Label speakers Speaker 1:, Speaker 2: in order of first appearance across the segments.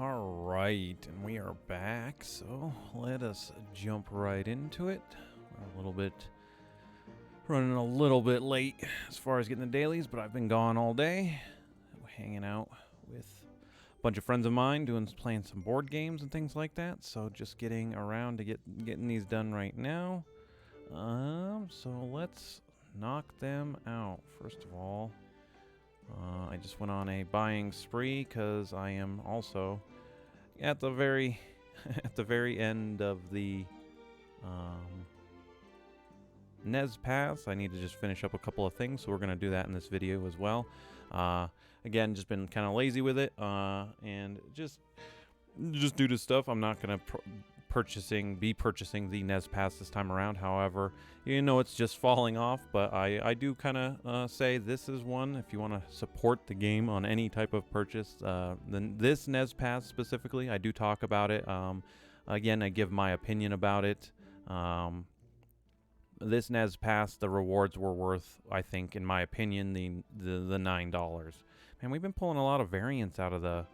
Speaker 1: Alright, and we are back, so let us jump right into it. We're running a little bit late as far as getting the dailies, but I've been gone all day, hanging out with a bunch of friends of mine, playing some board games and things like that, so just getting around to getting these done right now. So let's knock them out. First of all, I just went on a buying spree because I am also at the very end of the NES Pass. I need to just finish up a couple of things, so we're going to do that in this video as well. Again, just been kind of lazy with it, and just due to stuff, I'm not going to be purchasing the NES Pass this time around. However, you know, it's just falling off, but I do kind of say this is one, if you want to support the game on any type of purchase, then this NES Pass specifically, I do talk about it. Again, I give my opinion about it. This NES Pass, the rewards were worth, I think, in my opinion, the $9. Man, we've been pulling a lot of variants out of the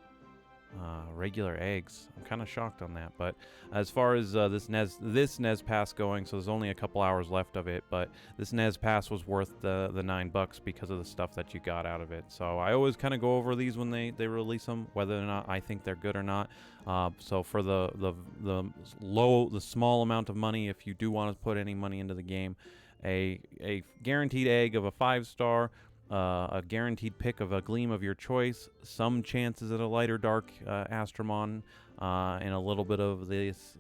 Speaker 1: regular eggs. I'm kind of shocked on that, but as far as this NES Pass going, so there's only a couple hours left of it, but this NES Pass was worth the $9 because of the stuff that you got out of it. So I always kind of go over these when they release them, whether or not I think they're good or not. So for the small amount of money, if you do want to put any money into the game, a guaranteed egg of a 5-star, a guaranteed pick of a gleam of your choice, some chances at a light or dark Astromon, and a little bit of this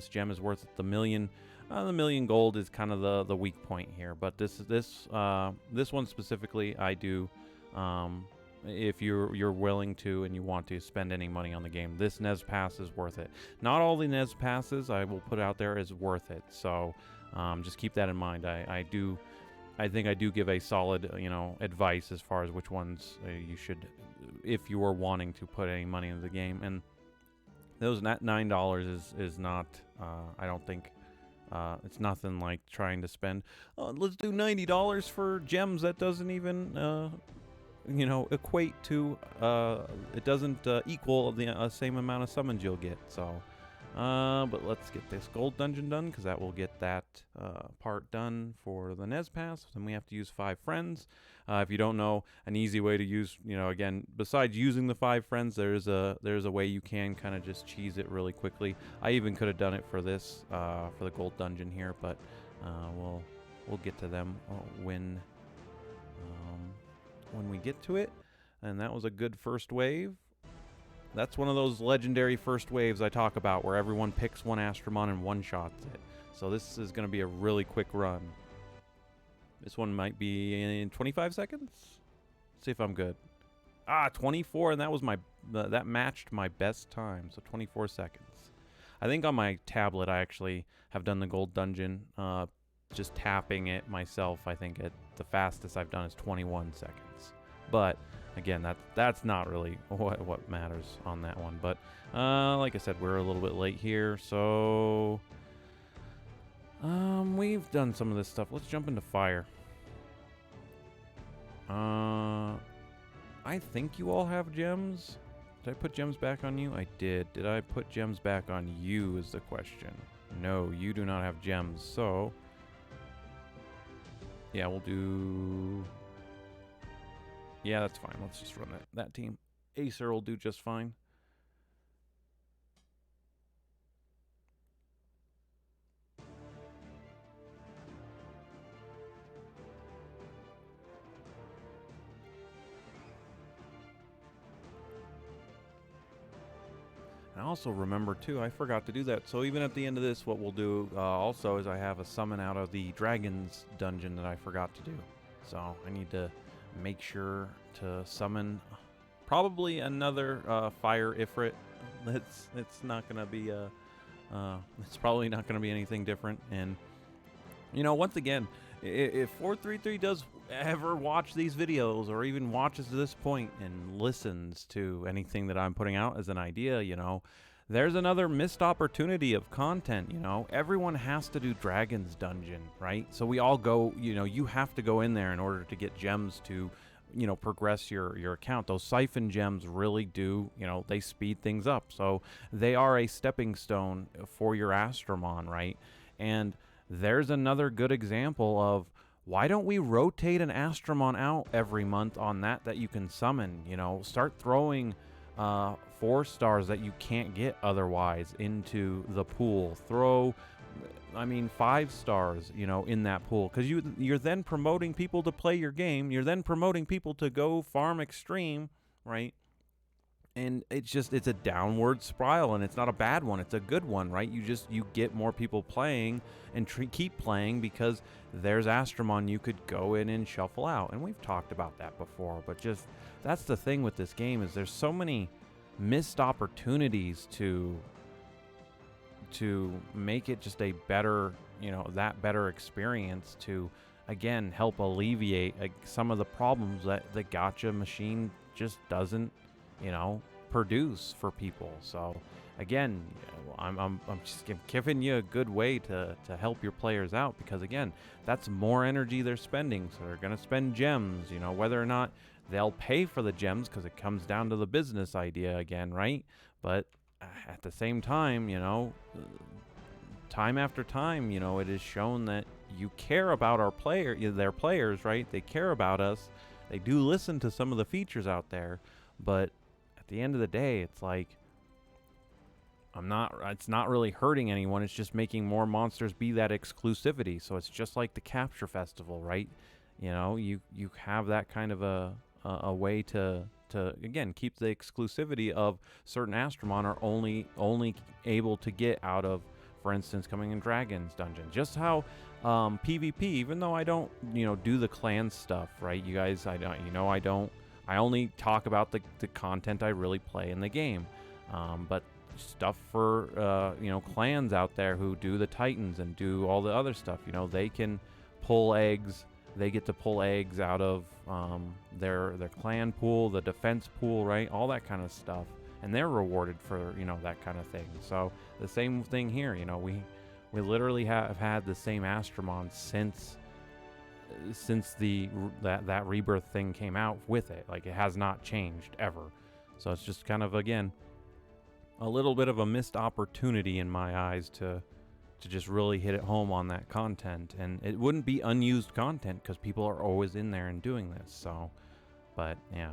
Speaker 1: gem is worth the million. The million gold is kind of the weak point here, but this one specifically, I do. If you're willing to and you want to spend any money on the game, this NES Pass is worth it. Not all the NES Passes I will put out there is worth it, so just keep that in mind. I think I do give a solid, advice as far as which ones you should, if you are wanting to put any money into the game. And those $9 is not, I don't think, it's nothing like trying to spend, let's do $90 for gems that doesn't even, equate to, it doesn't equal the same amount of summons you'll get, so. But let's get this gold dungeon done, because that will get that part done for the NES Pass. Then we have to use 5 friends. If you don't know, an easy way to use, again, besides using the 5 friends, there's a way you can kind of just cheese it really quickly. I even could have done it for this, for the gold dungeon here, but we'll get to them when we get to it. And that was a good first wave. That's one of those legendary first waves I talk about, where everyone picks one Astromon and one-shots it. So this is going to be a really quick run. This one might be in 25 seconds? Let's see if I'm good. 24, and that matched my best time, so 24 seconds. I think on my tablet I actually have done the gold dungeon, just tapping it myself. I think the fastest I've done is 21 seconds. But again, that's not really what matters on that one. But like I said, we're a little bit late here, so we've done some of this stuff. Let's jump into fire. I think you all have gems. Did I put gems back on you? I did. Did I put gems back on you is the question. No, you do not have gems. So yeah, we'll do... Yeah, that's fine. Let's just run that team. Acer will do just fine. And also remember too, I forgot to do that. So even at the end of this, what we'll do also is I have a summon out of the Dragons dungeon that I forgot to do. So I need to make sure to summon probably another fire Ifrit. It's not gonna be it's probably not gonna be anything different. And once again, if 433 does ever watch these videos, or even watches to this point and listens to anything that I'm putting out as an idea, there's another missed opportunity of content. Everyone has to do Dragon's Dungeon, right? So we all go, you have to go in there in order to get gems to progress your account. Those siphon gems really do, they speed things up. So they are a stepping stone for your Astromon, right? And there's another good example of, why don't we rotate an Astromon out every month on that you can summon? Start throwing 4 stars that you can't get otherwise into the pool. Throw 5 stars, in that pool, because you're then promoting people to play your game. You're then promoting people to go farm extreme, right? And it's a downward spiral, and it's not a bad one. It's a good one, right? You get more people playing and keep playing, because there's Astromon you could go in and shuffle out. And we've talked about that before, but that's the thing with this game, is there's so many missed opportunities to make it just a better, better experience, to again help alleviate some of the problems that the gacha machine just doesn't produce for people. So again, I'm just giving you a good way to help your players out, because again, that's more energy they're spending. So they're going to spend gems, whether or not they'll pay for the gems, because it comes down to the business idea again, right? But at the same time, time after time, it is shown that you care about their players, right? They care about us. They do listen to some of the features out there, but at the end of the day, it's like, it's not really hurting anyone. It's just making more monsters be that exclusivity. So it's just like the Capture Festival, right? You have that kind of a way to again keep the exclusivity of certain Astromon are only able to get out of, for instance, coming in Dragon's Dungeon. Just how PvP, even though I don't do the clan stuff, right? You guys, I only talk about the content I really play in the game. But stuff for clans out there who do the Titans and do all the other stuff, they can pull eggs. They get to pull eggs out of their clan pool, the defense pool, right? All that kind of stuff, and they're rewarded for that kind of thing. So the same thing here. We literally have had the same Astromon since that rebirth thing came out with it. Like, it has not changed ever. So it's just kind of, again, a little bit of a missed opportunity in my eyes to just really hit it home on that content. And it wouldn't be unused content, because people are always in there and doing this. So, but yeah,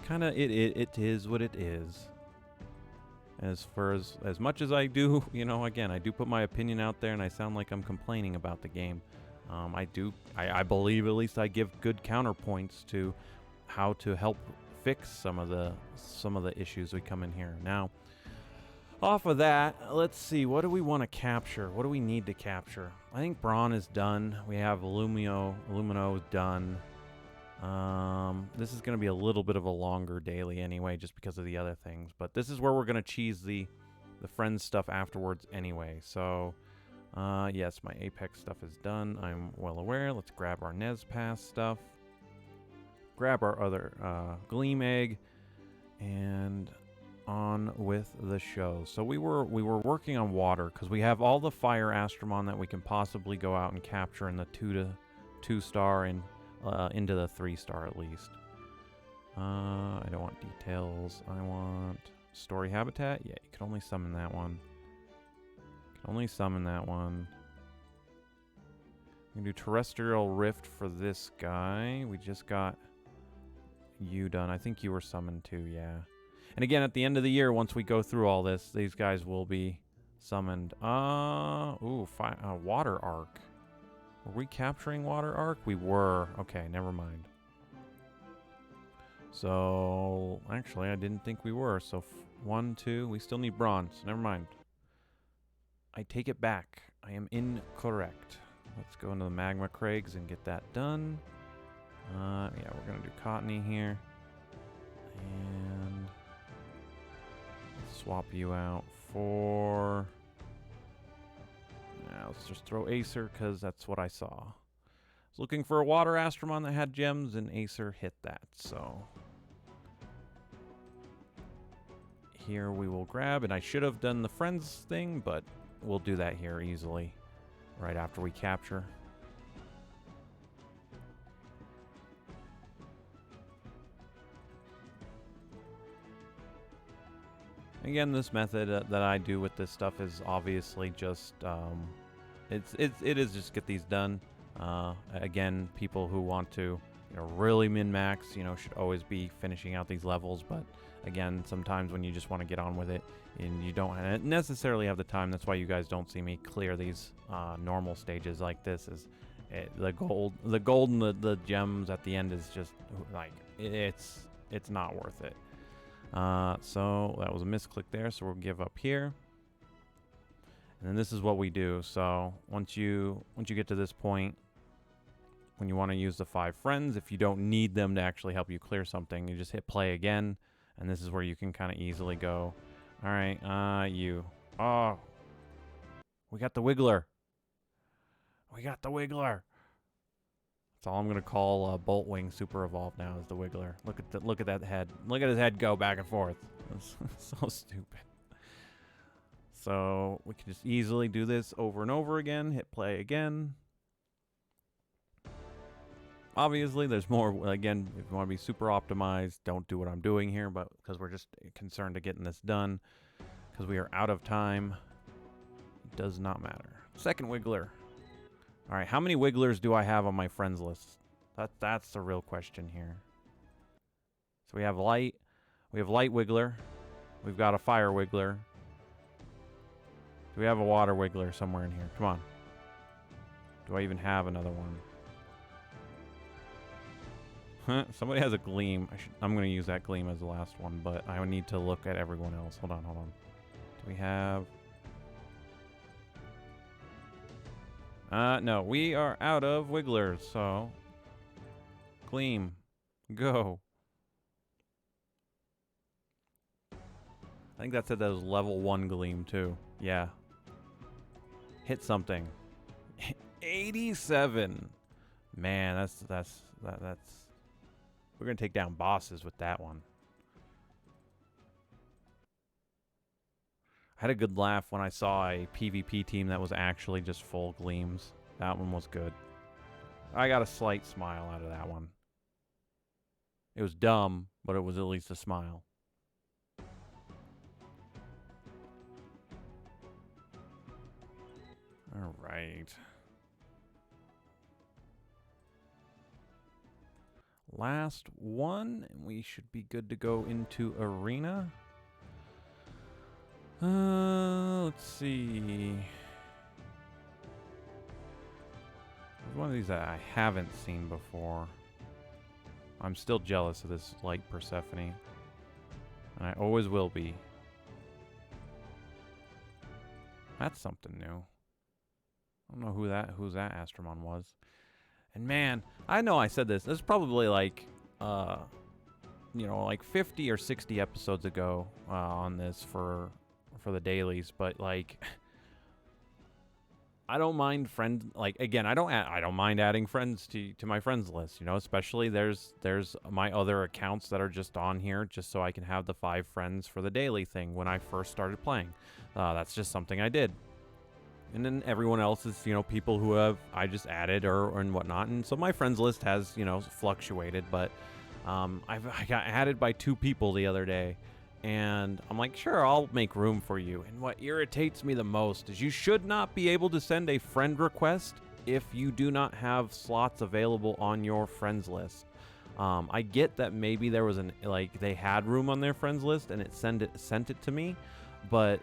Speaker 1: kind of it is what it is. As much as I do, again, I do put my opinion out there, and I sound like I'm complaining about the game. I believe, at least I give good counterpoints to how to help fix some of the issues we come in here. Now, off of that, let's see, what do we want to capture? What do we need to capture? I think Brawn is done. We have Illumino is done. This is going to be a little bit of a longer daily anyway, just because of the other things. But this is where we're going to cheese the friends stuff afterwards anyway. So, yes, my Apex stuff is done. I'm well aware. Let's grab our Nez Pass stuff. Grab our other Gleam Egg. And on with the show. So we were working on water, because we have all the fire Astromon that we can possibly go out and capture in the 2 star and into the 3 star at least. I don't want details. I want story habitat. Yeah, you can only summon that one. We can do terrestrial rift for this guy. We just got you done. I think you were summoned too, yeah. And again, at the end of the year, once we go through all this, these guys will be summoned. Water Arc. Were we capturing Water Arc? We were. Okay, never mind. So, actually, I didn't think we were. So, 1, 2, we still need bronze. Never mind. I take it back. I am incorrect. Let's go into the Magma Craigs and get that done. Yeah, we're going to do Cottony here. And swap you out for... Now let's just throw Acer, because that's what I saw. I was looking for a water Astromon that had gems, and Acer hit that, so... Here we will grab, and I should have done the friends thing, but we'll do that here easily, right after we capture. Again, this method that I do with this stuff is obviously just it is just get these done. Again, people who want to really min-max, should always be finishing out these levels. But again, sometimes when you just want to get on with it and you don't necessarily have the time, that's why you guys don't see me clear these normal stages like this. The gold and the gems at the end is just like it's not worth it. So that was a misclick there, so we'll give up here. And then this is what we do. So once you get to this point, when you want to use the 5 friends, if you don't need them to actually help you clear something, you just hit play again, and this is where you can kind of easily go, all right, oh, we got the Wiggler. We got the Wiggler. That's all I'm gonna call Boltwing Super Evolve now is the Wiggler. Look at that head. Look at his head go back and forth. That's so stupid. So we can just easily do this over and over again. Hit play again. Obviously, there's more. Again, if you want to be super optimized, don't do what I'm doing here, but because we're just concerned to getting this done, because we are out of time, it does not matter. Second Wiggler. All right, how many Wigglers do I have on my friends list? That's the real question here. So we have light Wiggler. We've got a fire Wiggler. Do we have a water Wiggler somewhere in here? Come on. Do I even have another one? Huh, somebody has a Gleam. I'm going to use that Gleam as the last one, but I need to look at everyone else. Hold on. Do we have... no, we are out of Wigglers, so... Gleam. Go. I think that said that was level 1 Gleam, too. Yeah. Hit something. 87! Man, that's... We're gonna take down bosses with that one. I had a good laugh when I saw a PvP team that was actually just full Gleams. That one was good. I got a slight smile out of that one. It was dumb, but it was at least a smile. All right. Last one, and we should be good to go into arena. Let's see. There's one of these that I haven't seen before. I'm still jealous of this light Persephone, and I always will be. That's something new. I don't know who that Astromon was. And man, I know I said this. This is probably like, like 50 or 60 episodes ago on this for the dailies. But like, I don't mind I don't mind adding friends to my friends list. Especially there's my other accounts that are just on here just so I can have the 5 friends for the daily thing when I first started playing. That's just something I did. And then everyone else is, people who I just added and whatnot. And so my friends list has, fluctuated. But I got added by 2 people the other day. And I'm like, sure, I'll make room for you. And what irritates me the most is you should not be able to send a friend request if you do not have slots available on your friends list. I get that maybe there was they had room on their friends list and it sent it to me. But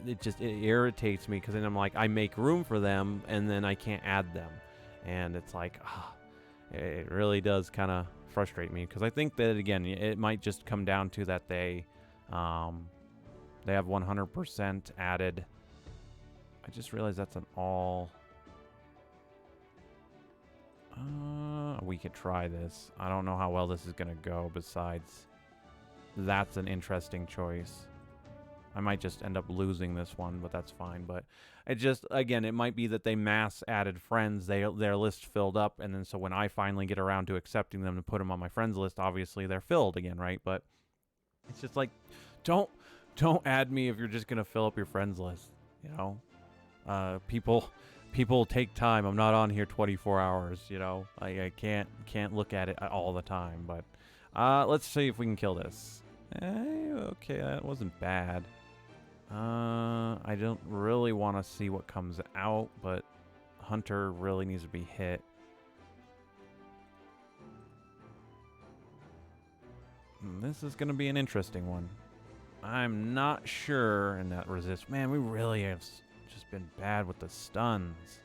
Speaker 1: it irritates me because then I'm like, I make room for them and then I can't add them, and it's like, it really does kind of frustrate me because I think that again it might just come down to that they have 100% added. I just realized that's an all. We could try this. I don't know how well this is gonna go. Besides, that's an interesting choice. I might just end up losing this one, but that's fine. But it just, again, it might be that they mass added friends, their list filled up, and then so when I finally get around to accepting them to put them on my friends list, obviously they're filled again, right? But it's just like, don't add me if you're just gonna fill up your friends list. People take time. I'm not on here 24 hours. I can't look at it all the time. But let's see if we can kill this. Okay, that wasn't bad. I don't really want to see what comes out, but Hunter really needs to be hit. This is going to be an interesting one. I'm not sure in that resist. Man, we really have just been bad with the stuns.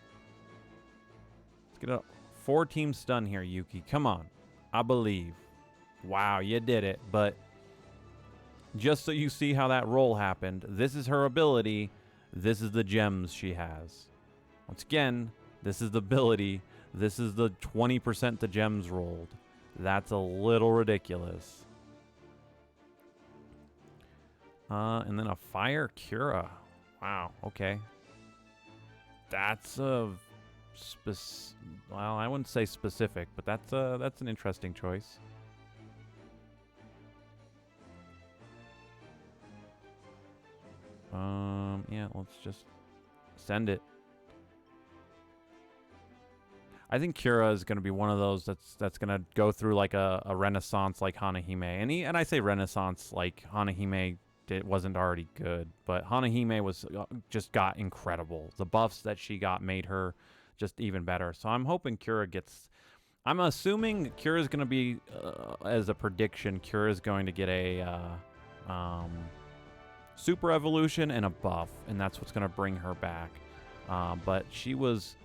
Speaker 1: Let's get a 4-team stun here, Yuki. Come on. I believe. Wow, you did it. But just so you see how that roll happened, this is her ability. This is the gems she has. Once again, this is the ability. This is the 20% the gems rolled. That's a little ridiculous. And then a fire Cura. Wow, okay. That's a well, I wouldn't say specific, but that's an interesting choice. Yeah, let's just send it. I think Cura is going to be one of those that's going to go through like a renaissance like Hanahime. And I say renaissance like Hanahime wasn't already good, but Hanahime was just got incredible. The buffs that she got made her just even better. So I'm hoping Cura gets... I'm assuming Cura is going to be, as a prediction, Cura is going to get a super evolution and a buff, and that's what's going to bring her back. But she was,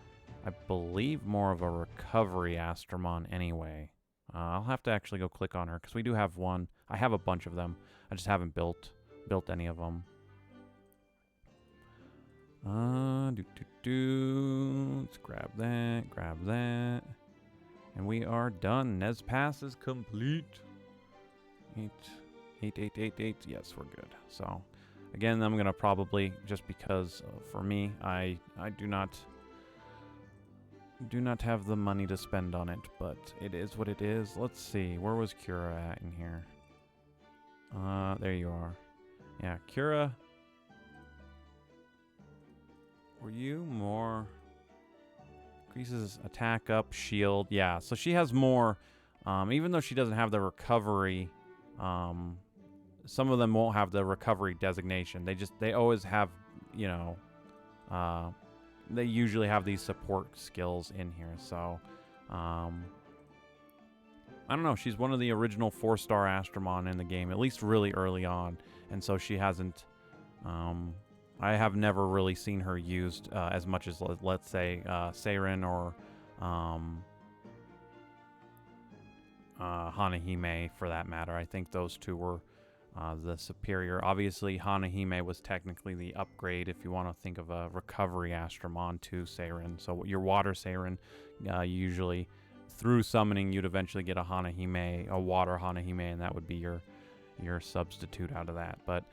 Speaker 1: I believe, more of a recovery Astromon anyway. I'll have to actually go click on her because we do have one. I have a bunch of them. I just haven't built any of them. Let's grab that. And we are done. Nez Pass is complete. 8. Yes, we're good. So, again, I'm gonna probably, just because for me, I do not have the money to spend on it, but it is what it is. Let's see, where was Cura at in here? There you are. Yeah, Cura. Were you more... Increases attack up, shield. Yeah, so she has more. Even though she doesn't have the recovery, some of them won't have the recovery designation. They always have, you know, they usually have these support skills in here. So, I don't know. She's one of the original 4-star Astromon in the game, at least really early on. And so she hasn't... I have never really seen her used as much as, let's say, Seiren or Hanahime, for that matter. I think those two were the superior. Obviously, Hanahime was technically the upgrade if you want to think of a recovery Astromon to Seiren. So your water Seiren, usually through summoning, you'd eventually get a Hanahime, a water Hanahime, and that would be your substitute out of that. But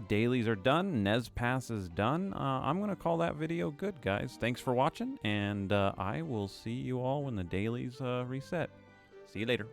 Speaker 1: dailies are done. Nez Pass is done. I'm going to call that video good, guys. Thanks for watching, and I will see you all when the dailies reset. See you later.